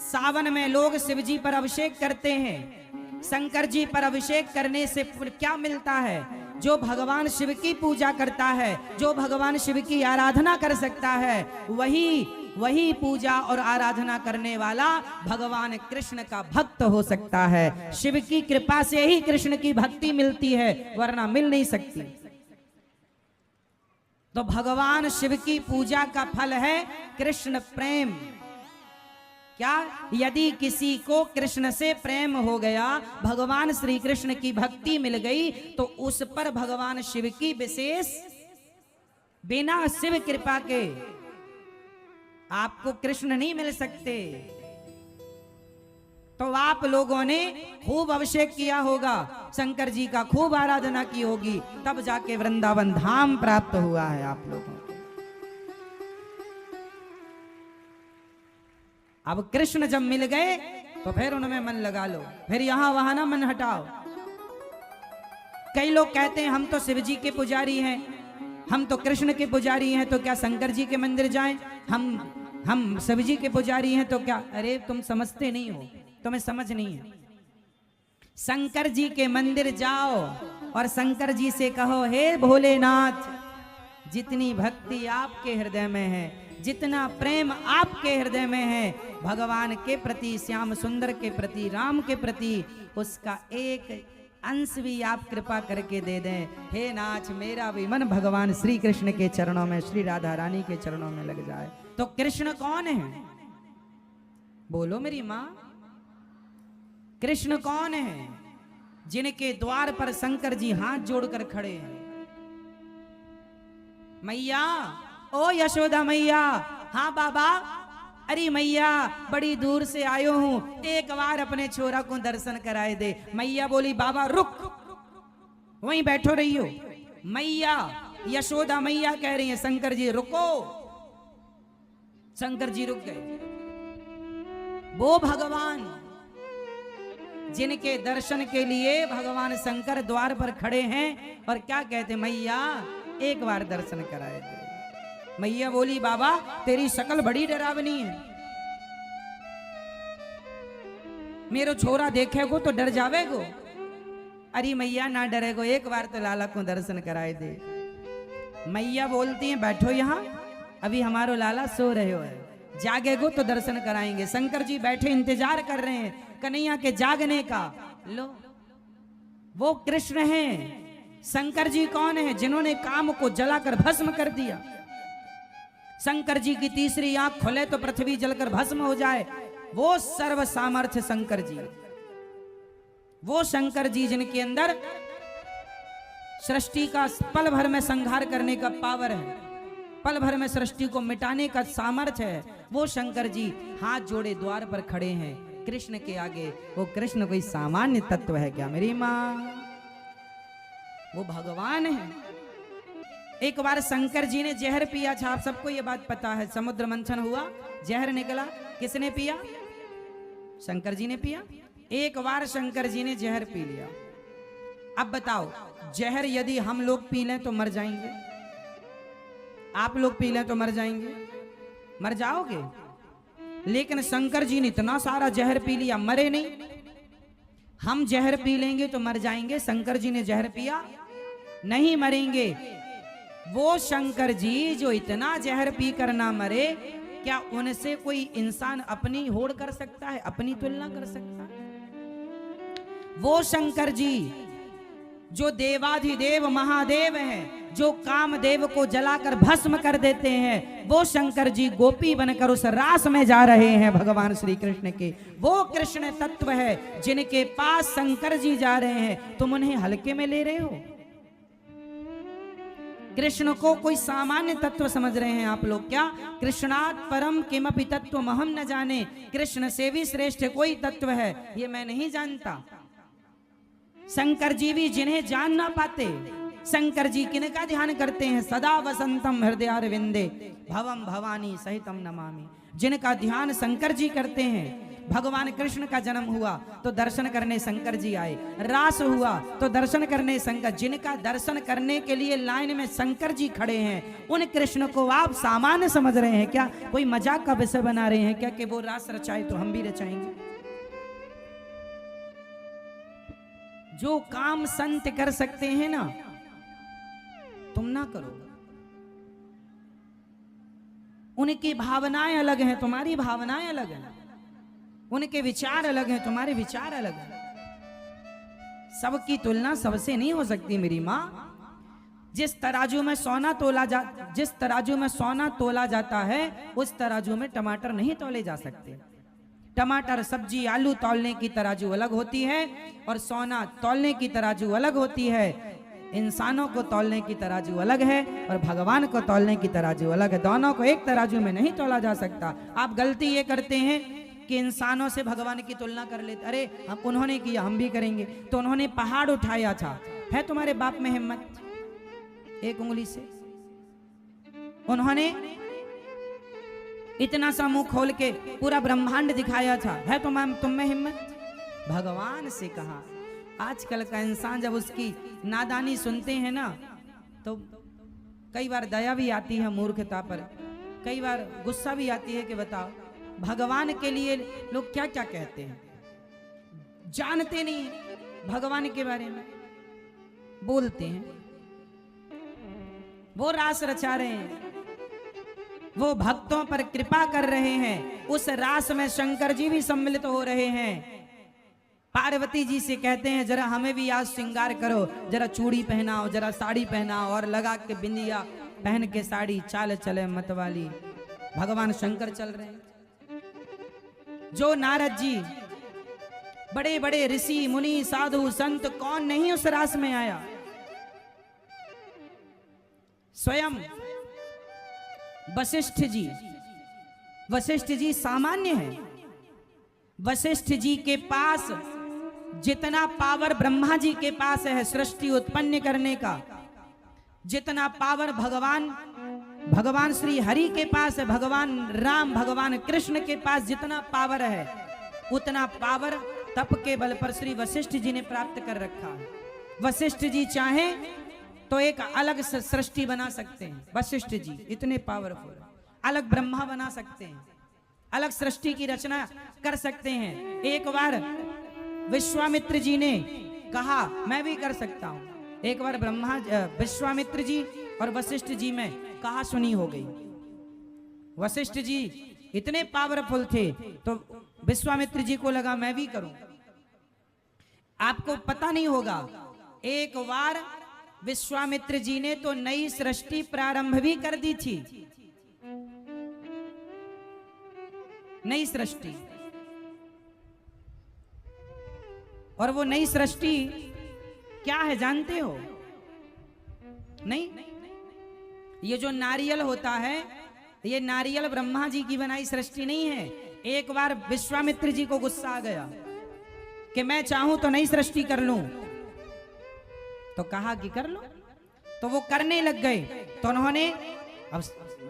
सावन में लोग शिव जी पर अभिषेक करते हैं। शंकर जी पर अभिषेक करने से क्या मिलता है? जो भगवान शिव की पूजा करता है, जो भगवान शिव की आराधना कर सकता है, वही पूजा और आराधना करने वाला भगवान कृष्ण का भक्त हो सकता है। शिव की कृपा से ही कृष्ण की भक्ति मिलती है, वरना मिल नहीं सकती। तो भगवान शिव की पूजा का फल है कृष्ण प्रेम। क्या? यदि किसी को कृष्ण से प्रेम हो गया, भगवान श्री कृष्ण की भक्ति मिल गई, तो उस पर भगवान शिव की विशेष, बिना शिव कृपा के आपको कृष्ण नहीं मिल सकते। तो आप लोगों ने खूब अभिषेक किया होगा, शंकर जी का खूब आराधना की होगी, तब जाके वृंदावन धाम प्राप्त हुआ है आप लोगों को। अब कृष्ण जब मिल गए तो फिर उनमें मन लगा लो, फिर यहां वहां ना मन हटाओ। कई लोग कहते हैं हम तो शिव जी के पुजारी हैं, हम तो कृष्ण के पुजारी हैं, तो क्या शंकर जी के मंदिर जाएं? हम शिव जी के पुजारी हैं तो क्या? अरे तुम समझते नहीं हो, तुम्हें समझ नहीं है। शंकर जी के मंदिर जाओ और शंकर जी से कहो, हे भोलेनाथ, जितनी भक्ति आपके हृदय में है, जितना प्रेम आपके हृदय में है भगवान के प्रति, श्याम सुंदर के प्रति, राम के प्रति, उसका एक अंश भी आप कृपा करके दे दें। हे नाथ, मेरा भी मन भगवान श्री कृष्ण के चरणों में, श्री राधा रानी के चरणों में लग जाए। तो कृष्ण कौन है? बोलो मेरी माँ, कृष्ण कौन है? जिनके द्वार पर शंकर जी हाथ जोड़कर खड़े हैं। मैया, ओ यशोदा मैया। हाँ बाबा। अरे मैया, बड़ी दूर से आयो हूं, एक बार अपने छोरा को दर्शन कराए दे। मैया बोली, बाबा रुक, वहीं बैठो रही हो। मैया, यशोदा मैया कह रही है, शंकर जी रुको। शंकर जी रुक गए। वो भगवान जिनके दर्शन के लिए भगवान शंकर द्वार पर खड़े हैं और क्या कहते, मैया एक बार दर्शन कराए दे। मैया बोली, बाबा तेरी शक्ल बड़ी डरावनी है, मेरो छोरा देखेगो तो डर जावेगो। अरे मैया ना डरेगो, एक बार तो लाला को दर्शन कराए दे। मैया बोलती हैं, बैठो यहाँ, अभी हमारो लाला सो रहे हो है, जागेगो तो दर्शन कराएंगे। शंकर जी बैठे इंतजार कर रहे हैं कन्हैया के जागने का। लो, वो कृष्ण हैं। शंकर जी कौन है? जिन्होंने काम को जलाकर भस्म कर दिया। शंकर जी की तीसरी आंख खुले तो पृथ्वी जलकर भस्म हो जाए, वो सर्व सामर्थ्य शंकर जी। वो शंकर जी जिनके अंदर सृष्टि का पल भर में संहार करने का पावर है, पल भर में सृष्टि को मिटाने का सामर्थ्य है, वो शंकर जी हाथ जोड़े द्वार पर खड़े हैं कृष्ण के आगे। वो कृष्ण कोई सामान्य तत्व है क्या मेरी माँ? वो भगवान है। एक बार शंकर जी ने जहर पिया था, आप सबको ये बात पता है। समुद्र मंथन हुआ, जहर निकला, किसने पिया? शंकर जी ने पिया। एक बार शंकर जी ने जहर पी लिया। अब बताओ, जहर यदि हम लोग पी लें तो मर जाएंगे? आप लोग पी लें तो मर जाएंगे? मर जाओगे। लेकिन शंकर जी ने इतना सारा जहर पी लिया, मरे नहीं। हम जहर पी लेंगे तो मर जाएंगे, शंकर जी ने जहर पिया, नहीं मरेंगे। वो शंकर जी जो इतना जहर पी कर ना मरे, क्या उनसे कोई इंसान अपनी होड़ कर सकता है, अपनी तुलना कर सकता है? वो शंकर जी जो देवाधिदेव महादेव हैं, जो कामदेव को जलाकर भस्म कर देते हैं, वो शंकर जी गोपी बनकर उस रास में जा रहे हैं भगवान श्री कृष्ण के। वो कृष्ण तत्व है जिनके पास शंकर जी जा रहे हैं, तुम उन्हें हल्के में ले रहे हो। कृष्ण को कोई सामान्य तत्व समझ रहे हैं आप लोग क्या? कृष्णात् परम किमपि तत्व महम न जाने। कृष्ण से भी श्रेष्ठ कोई तत्व है ये मैं नहीं जानता। शंकर जी भी जिन्हें जान ना पाते, शंकर जी किनका ध्यान करते हैं? सदा वसंतम हृदयारविंदे भवम भवानी सहितम नमामि। जिनका ध्यान शंकर जी करते हैं, भगवान कृष्ण का जन्म हुआ तो दर्शन करने शंकर जी आए, रास हुआ तो दर्शन करने शंकर, जिनका दर्शन करने के लिए लाइन में शंकर जी खड़े हैं, उन कृष्ण को आप सामान्य समझ रहे हैं क्या? कोई मजाक का विषय बना रहे हैं क्या कि वो रास रचाए तो हम भी रचाएंगे? जो काम संत कर सकते हैं ना, तुम ना करो। उनकी भावनाएं अलग हैं, तुम्हारी भावनाएं अलग हैं। उनके विचार अलग हैं, तुम्हारे विचार अलग हैं। सबकी तुलना सबसे नहीं हो सकती मेरी माँ। जिस तराजू में सोना तोला जाता है, उस तराजू में टमाटर नहीं तोले जा सकते। टमाटर, सब्जी, आलू तौलने की तराजू अलग होती है और सोना तौलने की तराजू अलग होती है। इंसानों को तौलने की तराजू अलग है और भगवान को तौलने की तराजू अलग है। दोनों को एक तराजू में नहीं तौला जा सकता। आप गलती ये करते हैं कि इंसानों से भगवान की तुलना कर लेते। अरे हम, उन्होंने किया हम भी करेंगे। तो उन्होंने पहाड़ उठाया था, है तुम्हारे बाप में हिम्मत? एक उंगली से उन्होंने इतना सा मुंह खोल के पूरा ब्रह्मांड दिखाया था, है तुम में हिम्मत? भगवान से कहा। आजकल का इंसान जब उसकी नादानी सुनते हैं ना, तो कई बार दया भी आती है मूर्खता पर, कई बार गुस्सा भी आती है कि बताओ भगवान के लिए लोग क्या क्या कहते हैं, जानते नहीं है भगवान के बारे में, बोलते हैं। वो रास रचा रहे हैं, वो भक्तों पर कृपा कर रहे हैं। उस रास में शंकर जी भी सम्मिलित हो रहे हैं। पार्वती जी से कहते हैं जरा हमें भी आज श्रृंगार करो, जरा चूड़ी पहनाओ, जरा साड़ी पहनाओ, और लगा के बिंदिया पहन के साड़ी, चाल चले मतवाली। भगवान शंकर चल रहे हैं। जो नारद जी, बड़े बड़े ऋषि मुनि साधु संत, कौन नहीं उस रास में आया? स्वयं वशिष्ठ जी सामान्य है। वशिष्ठ जी के पास जितना पावर ब्रह्मा जी के पास है सृष्टि उत्पन्न करने का, जितना पावर भगवान श्री हरि के पास है, भगवान राम, भगवान कृष्ण के पास जितना पावर है, उतना पावर तप के बल पर श्री वशिष्ठ जी ने प्राप्त कर रखा है। वशिष्ठ जी चाहें तो एक अलग सृष्टि बना सकते हैं। वशिष्ठ जी इतने पावरफुल, अलग ब्रह्मा बना सकते हैं, अलग सृष्टि की रचना कर सकते हैं। एक बार विश्वामित्र जी ने कहा मैं भी कर सकता हूं। एक बार विश्वामित्र जी और वशिष्ठ जी में कहा सुनी हो गई। वशिष्ठ जी इतने पावरफुल थे तो विश्वामित्र जी को लगा मैं भी करूं। आपको पता नहीं होगा, एक बार विश्वामित्र जी ने तो नई सृष्टि प्रारंभ भी कर दी थी। नई सृष्टि, और वो नई सृष्टि क्या है जानते हो? नहीं, ये जो नारियल होता है, ये नारियल ब्रह्मा जी की बनाई सृष्टि नहीं है। एक बार विश्वामित्र जी को गुस्सा आ गया कि मैं चाहूं तो नई सृष्टि कर लूं, तो कहा कि कर लो, तो वो करने लग गए। तो उन्होंने, अब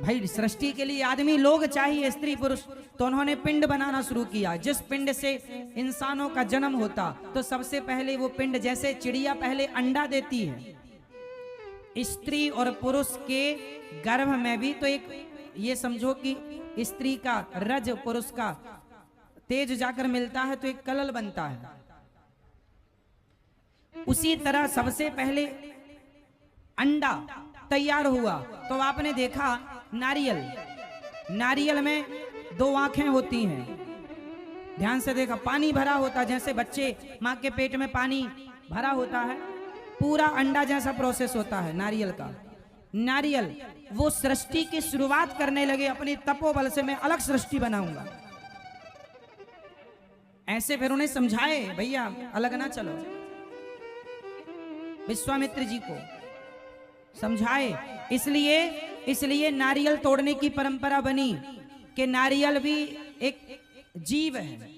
भाई सृष्टि के लिए आदमी लोग चाहिए, स्त्री पुरुष, तो उन्होंने पिंड बनाना शुरू किया। जिस पिंड से इंसानों का जन्म होता, तो सबसे पहले वो पिंड, जैसे चिड़िया पहले अंडा देती है, स्त्री और पुरुष के गर्भ में भी तो एक, ये समझो कि स्त्री का रज, पुरुष का तेज जाकर मिलता है तो एक कलल बनता है। उसी तरह सबसे पहले अंडा तैयार हुआ। तो आपने देखा नारियल में दो आंखें होती हैं, ध्यान से देखा, पानी भरा होता, जैसे बच्चे माँ के पेट में पानी भरा होता है, पूरा अंडा जैसा प्रोसेस होता है नारियल का। नारियल वो सृष्टि की शुरुआत करने लगे अपनी तपोबल से, मैं अलग सृष्टि बनाऊंगा। ऐसे फिर उन्हें समझाए भैया अलग ना चलो, विश्वामित्र जी को समझाए। इसलिए नारियल तोड़ने की परंपरा बनी कि नारियल भी एक जीव है,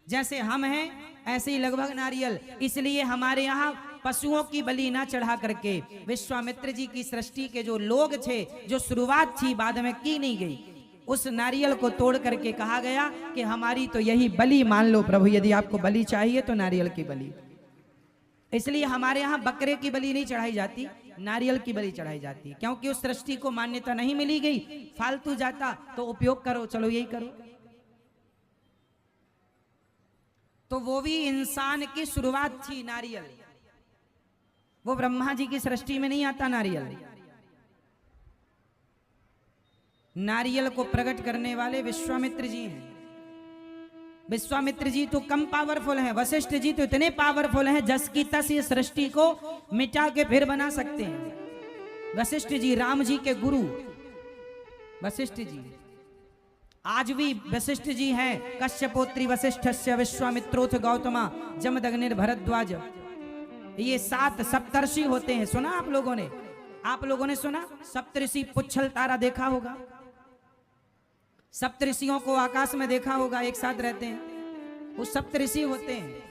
जैसे हम हैं ऐसे ही लगभग नारियल। इसलिए हमारे यहाँ पशुओं की बलि ना चढ़ा करके विश्वामित्र जी की सृष्टि के जो लोग थे, जो शुरुआत थी बाद में की नहीं गई, उस नारियल को तोड़ करके कहा गया कि हमारी तो यही बलि मान लो प्रभु, यदि आपको बलि चाहिए तो नारियल की बलि। इसलिए हमारे यहाँ बकरे की बलि नहीं चढ़ाई जाती, नारियल की बलि चढ़ाई जाती, क्योंकि उस सृष्टि को मान्यता नहीं मिली गई। फालतू जाता तो उपयोग करो, चलो यही करो। तो वो भी इंसान की शुरुआत थी नारियल, वो ब्रह्मा जी की सृष्टि में नहीं आता नारियल। नारियल को प्रकट करने वाले विश्वामित्र जी हैं। विश्वामित्र जी तो कम पावरफुल हैं, वशिष्ठ जी तो इतने पावरफुल हैं जस की तस ये सृष्टि को मिटा के फिर बना सकते हैं। वशिष्ठ जी राम जी के गुरु वशिष्ठ जी, आज भी वशिष्ठ जी हैं। कश्यपोत्री वशिष्ठस्य विश्वामित्रोथ गौतमा जमदग्निर भरद्वाज, ये 7 सप्तर्षि होते हैं। सुना आप लोगों ने? आप लोगों ने सुना? सप्तऋषि पुच्छल तारा देखा होगा, सप्तऋषियों को आकाश में देखा होगा, एक साथ रहते हैं। वो सप्तऋषि होते हैं।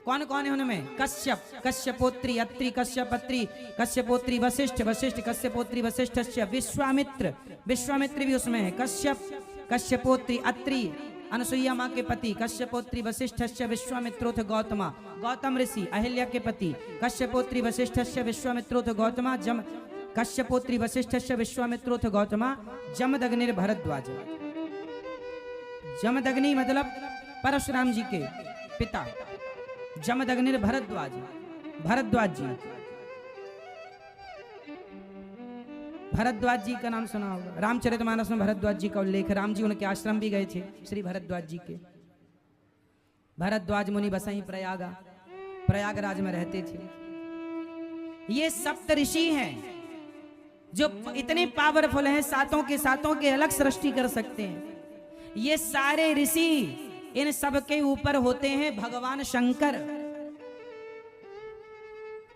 कौन कौन है उनमें? कश्यप, कश्यपोत्री, अत्रि, कश्यपत्री, कश्यपोत्री वशिष्ठ, वशिष्ठ कश्यपोत्री वशिष्ठस्य, विश्वामित्र, विश्वामित्र भी उसमें है। कश्यप, कश्यपोत्री, अत्रि अनसुईया माँ के पति, कश्यपोत्री वशिष्ठस्य विश्वामित्रोथ गौतमा, गौतम ऋषि अहिल्या के पति, कश्यपोत्री वशिष्ठस्य विश्वामित्रोथ गौतमा जम, कश्यपोत्री वशिष्ठस्य विश्वामित्रोथ गौतमा जमदग्निर भरद्वाज। जमदग्नि मतलब परशुराम जी के पिता, जमदग्निर भरद्वाज, भरद्वाज जी। भरद्वाज जी का नाम सुना होगा, रामचरितमानस में भरद्वाज जी का उल्लेख। राम जी उनके आश्रम भी गए थे, श्री भरद्वाज जी के। भरद्वाज मुनि बसई प्रयागराज में रहते थे। ये सप्तऋषि हैं जो इतने पावरफुल हैं, सातों के अलग सृष्टि कर सकते हैं। ये सारे ऋषि, इन सब के ऊपर होते हैं भगवान शंकर,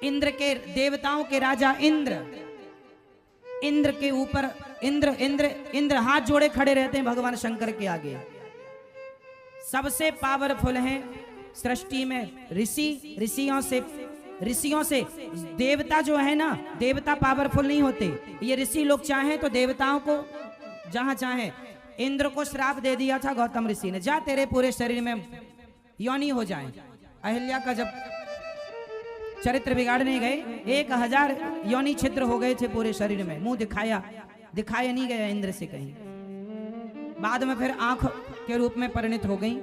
इंद्र के, देवताओं के राजा इंद्र। इंद्र के ऊपर इंद्र हाथ जोड़े खड़े रहते हैं भगवान शंकर के आगे। सबसे पावरफुल हैं सृष्टि में ऋषि। ऋषियों से देवता जो है ना, देवता पावरफुल नहीं होते। ये ऋषि लोग चाहें तो देवताओं को जहां चाहे, इंद्र को श्राप दे दिया था गौतम ऋषि ने, जा तेरे पूरे शरीर में योनि हो जाए। अहिल्या का जब चरित्र बिगाड़ने गए, 1000 योनि छिद्र हो गए थे पूरे शरीर में, मुंह दिखाया नहीं गया इंद्र से कहीं। बाद में फिर आंख के रूप में परिणित हो गई।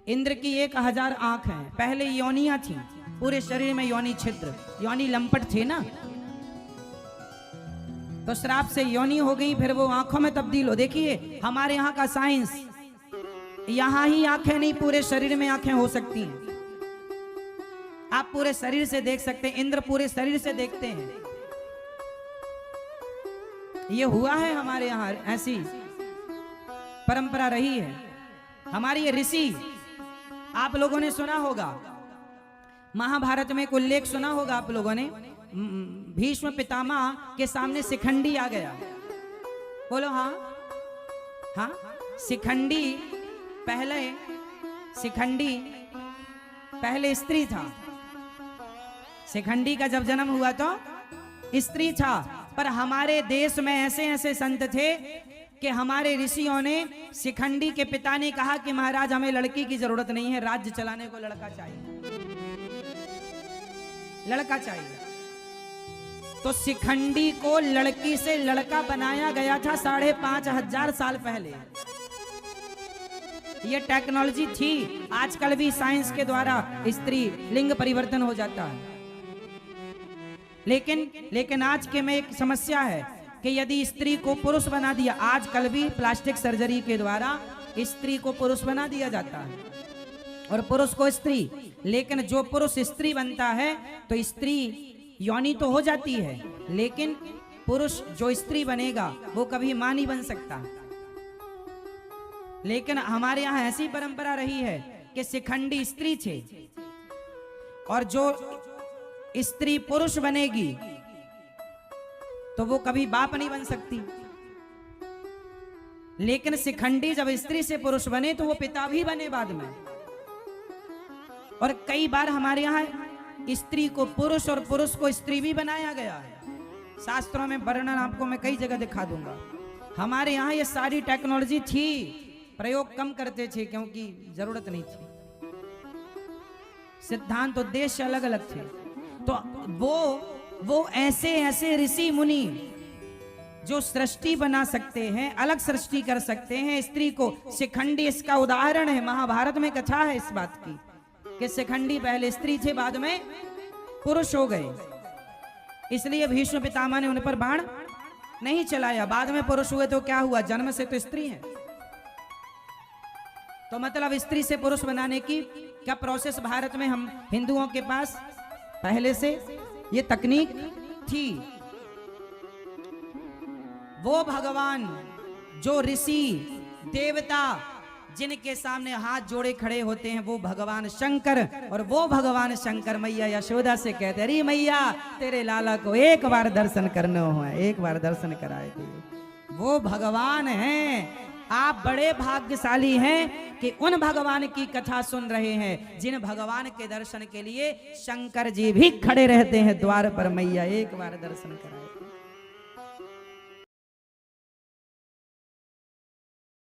इंद्र की 1000 आंख हैं, पहले योनियां थी, पूरे शरीर में योनि छिद्र, योनि लंपट थे ना, तो श्राप से योनि हो गई, फिर वो आंखों में तब्दील हो। देखिए हमारे यहाँ का साइंस, यहां ही आंखें नहीं, पूरे शरीर में आंखें हो सकती हैं। आप पूरे शरीर से देख सकते हैं, इंद्र पूरे शरीर से देखते हैं। ये हुआ है हमारे यहाँ, ऐसी परंपरा रही है हमारी। ये ऋषि, आप लोगों ने सुना होगा, महाभारत में एक उल्लेख सुना होगा आप लोगों ने, भीष्म पितामह के सामने शिखंडी आ गया। बोलो हाँ हाँ। शिखंडी पहले स्त्री था। शिखंडी का जब जन्म हुआ तो स्त्री था, पर हमारे देश में ऐसे संत थे कि हमारे ऋषियों ने, शिखंडी के पिता ने कहा कि महाराज हमें लड़की की जरूरत नहीं है, राज्य चलाने को लड़का चाहिए। तो शिखंडी को लड़की से लड़का बनाया गया था 5500 साल पहले। ये टेक्नोलॉजी थी। आजकल भी साइंस के द्वारा स्त्री लिंग परिवर्तन हो जाता है, लेकिन आज के में एक समस्या है कि यदि स्त्री को पुरुष बना दिया, आजकल भी प्लास्टिक सर्जरी के द्वारा स्त्री को पुरुष बना दिया जाता है और पुरुष को स्त्री। लेकिन जो पुरुष स्त्री बनता है तो स्त्री योनि तो हो जाती है, लेकिन पुरुष जो स्त्री बनेगा वो कभी मां नहीं बन सकता। लेकिन हमारे यहाँ ऐसी परंपरा रही है कि शिखंडी स्त्री थे, और जो स्त्री पुरुष बनेगी तो वो कभी बाप नहीं बन सकती। लेकिन शिखंडी जब स्त्री से पुरुष बने तो वो पिता भी बने बाद में। और कई बार हमारे यहाँ स्त्री को पुरुष और पुरुष को स्त्री भी बनाया गया है। शास्त्रों में वर्णन आपको मैं कई जगह दिखा दूंगा। हमारे यहाँ ये सारी टेक्नोलॉजी थी, प्रयोग कम करते थे क्योंकि जरूरत नहीं थी, सिद्धांत उद्देश्य अलग अलग थे। तो वो ऐसे ऐसे ऋषि मुनि जो सृष्टि बना सकते हैं, अलग सृष्टि कर सकते हैं। स्त्री को शिखंडी इसका उदाहरण है, महाभारत में कथा है इस बात की कि शिखंडी पहले स्त्री थे, बाद में पुरुष हो गए, इसलिए भीष्म पितामह ने उन पर बाण नहीं चलाया। बाद में पुरुष हुए तो क्या हुआ, जन्म से तो स्त्री है। तो मतलब स्त्री से पुरुष बनाने की क्या प्रोसेस भारत में हम हिंदुओं के पास पहले से ये तकनीक थी। वो भगवान जो ऋषि देवता जिनके सामने हाथ जोड़े खड़े होते हैं, वो भगवान शंकर, और वो भगवान शंकर मैया यशोदा से कहते, अरे मैया तेरे लाला को एक बार दर्शन करना हो, एक बार दर्शन कराए थे। वो भगवान हैं। आप बड़े भाग्यशाली हैं कि उन भगवान की कथा सुन रहे हैं जिन भगवान के दर्शन के लिए शंकर जी भी खड़े रहते हैं द्वार पर, मैया एक बार दर्शन कराए।